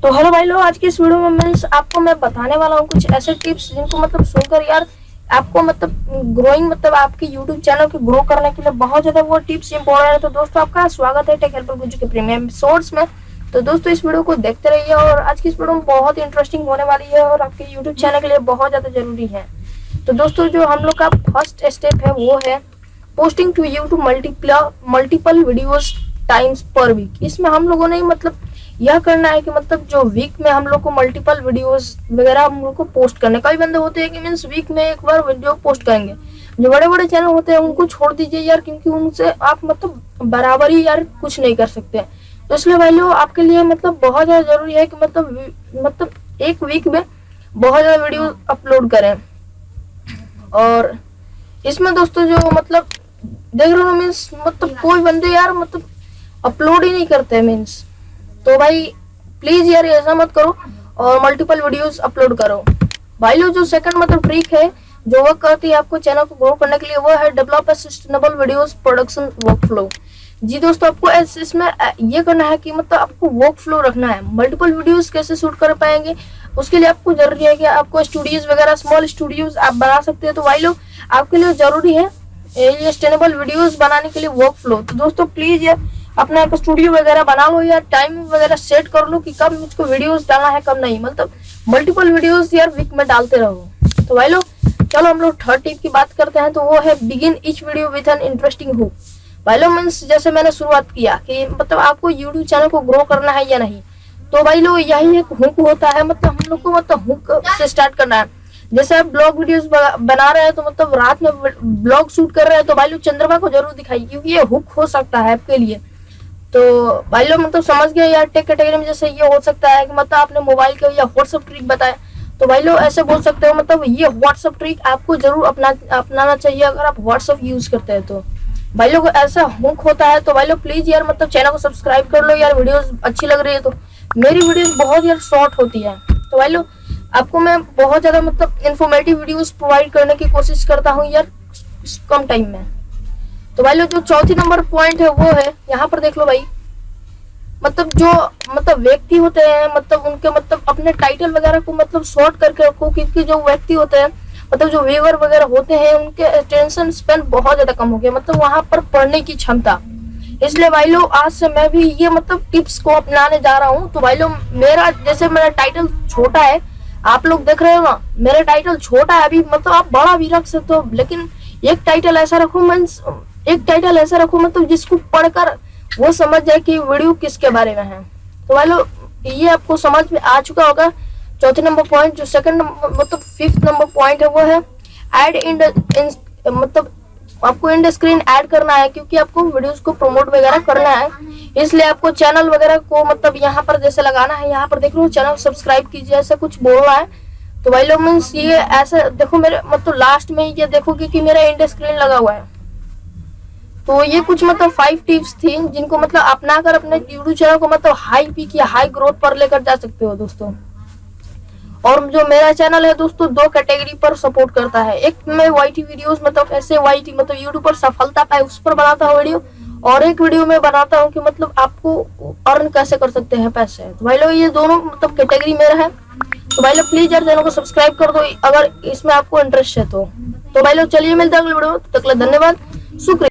तो हेलो भाई लोग, आज की इस वीडियो में आपको मैं बताने वाला हूँ कुछ ऐसे टिप्स जिनको सुनकर यार आपको ग्रोइंग आपके यूट्यूब चैनल को ग्रो करने के लिए बहुत ज्यादा वो टिप्स इंपॉर्टेंट है। तो दोस्तों आपका स्वागत है टेक हेल्पर गुज्जू के प्रीमियम एपिसोड्स में। तो दोस्तों इस वीडियो को देखते रहिए और आज की इस वीडियो में बहुत इंटरेस्टिंग होने वाली है और आपके यूट्यूब चैनल के लिए बहुत ज्यादा जरूरी है। तो दोस्तों जो हम लोग का फर्स्ट स्टेप है वो है posting to YouTube multiple videos times per week. इसमें हम लोगों ने यह करना है कि जो वीक में हम लोग को मल्टीपल वीडियोस वगैरह हम लोग को पोस्ट करने। कई बंदे होते हैं कि मीन्स वीक में एक बार वीडियो पोस्ट करेंगे। जो बड़े बड़े चैनल होते हैं उनको छोड़ दीजिए यार, क्योंकि उनसे आप बराबर ही यार कुछ नहीं कर सकते। तो इसलिए भाई लोग आपके लिए बहुत ज्यादा जरूरी है कि एक वीक में बहुत ज्यादा वीडियो अपलोड करें। और इसमें दोस्तों जो देख रहे हो मीन्स कोई बंदे यार अपलोड ही नहीं करते मीन्स। तो भाई प्लीज यार ऐसा मत करो और मल्टीपल वीडियोस अपलोड करो। भाई लोग जो सेकंड ट्रिक है जो वर्क करती है आपको चैनल को ग्रो करने के लिए, वो है develop sustainable videos production workflow. जी दोस्तों आपको इसमें ये करना है कि आपको वर्कफ्लो रखना है। मल्टीपल वीडियोस कैसे शूट कर पाएंगे उसके लिए आपको जरूरी है कि आपको स्टूडियोज वगैरह स्मॉल स्टूडियोज आप बना सकते हैं। तो भाई लोग आपके लिए जरूरी है ये सस्टेनेबल वीडियोस बनाने के लिए वर्कफ्लो। तो दोस्तों प्लीज यार अपना एक स्टूडियो वगैरह बना लो या टाइम वगैरह सेट कर लो कि कब मुझको वीडियोस डालना है कब नहीं। मल्टीपल वीडियोस यार वीक में डालते रहो। तो भाई लोग चलो हम लोग थर्ड टिप की बात करते हैं। तो वो है begin each video with an interesting hook. भाई लोग मीन्स जैसे मैंने शुरुआत किया कि आपको यूट्यूब चैनल को ग्रो करना है या नहीं, तो भाई लोग यही एक हुक होता है। हम लोग को हुक से स्टार्ट करना है। जैसे आप ब्लॉग वीडियोस बना रहे हैं तो रात में ब्लॉग शूट कर रहे हैं तो भाई लोग चंद्रमा को जरूर दिखाइए, क्योंकि ये हुक हो सकता है आपके लिए। तो भाई लोग समझ गए यार टेक कैटेगरी में जैसे ये हो सकता है कि आपने मोबाइल के या व्हाट्सएप ट्रिक बताया, तो भाई लोग ऐसे बोल सकते हो ये व्हाट्सएप ट्रिक आपको जरूर अपनाना चाहिए अगर आप व्हाट्सएप यूज करते हैं। तो भाई लोग ऐसा हुक होता है। तो भाई लोग प्लीज यार चैनल को सब्सक्राइब कर लो यार, वीडियोस अच्छी लग रही है तो। मेरी वीडियोस बहुत यार शॉर्ट होती है, तो भाई लोग आपको मैं बहुत ज्यादा इंफॉर्मेटिव वीडियोस प्रोवाइड करने की कोशिश करता हूँ यार कम टाइम में। तो भाई लोग जो चौथी नंबर पॉइंट है वो है, यहाँ पर देख लो भाई, जो व्यक्ति होते हैं उनके अपने टाइटल वगैरह को शॉर्ट करके रखो, क्योंकि जो व्यक्ति होते हैं जो व्यूअर वगैरह होते हैं उनके अटेंशन स्पैन बहुत ज्यादा कम हो गया, वहां पर पढ़ने की क्षमता। इसलिए भाई लोग आज से मैं भी ये टिप्स को अपनाने जा रहा हूँ। तो भाई लोग मेरा टाइटल छोटा है, आप लोग देख रहे हो ना, मेरा टाइटल छोटा है अभी, आप बड़ा भी रख सकते हो, लेकिन एक टाइटल ऐसा रखो जिसको पढ़कर वो समझ जाए कि वीडियो किसके बारे में है। तो भाई लोग ये आपको समझ में आ चुका होगा चौथे नंबर पॉइंट। जो सेकंड फिफ्थ नंबर पॉइंट है वो है ऐड आपको इंड स्क्रीन ऐड करना है, क्योंकि आपको वीडियोस को प्रमोट वगैरह करना है। इसलिए आपको चैनल वगैरह को यहाँ पर जैसे लगाना है, यहाँ पर देख लो चैनल सब्सक्राइब कीजिए ऐसा कुछ बोलना है। तो भाई लोग मीन्स ये ऐसा देखो मेरे लास्ट में ये देखोगे कि मेरा इंड स्क्रीन लगा हुआ है। तो ये कुछ 5 टिप्स थी जिनको अपना कर अपने यूट्यूब चैनल को हाई पीक या हाई ग्रोथ पर लेकर जा सकते हो दोस्तों। और जो मेरा चैनल है दोस्तों 2 कैटेगरी पर सपोर्ट करता है। एक में वाईटी वीडियोस ऐसे वाईटी यूट्यूब पर सफलता पाए उस पर बनाता हूँ वीडियो, और एक वीडियो में बनाता हूँ कि आपको अर्न कैसे कर सकते हैं पैसे। तो भाई लोग ये दोनों कैटेगरी मेरा है। तो भाई लोग प्लीज यार चैनल को सब्सक्राइब कर दो अगर इसमें आपको इंटरेस्ट है तो। भाई लोग चलिए मिलते हैं अगले वीडियो, तब तक के लिए धन्यवाद, शुक्रिया।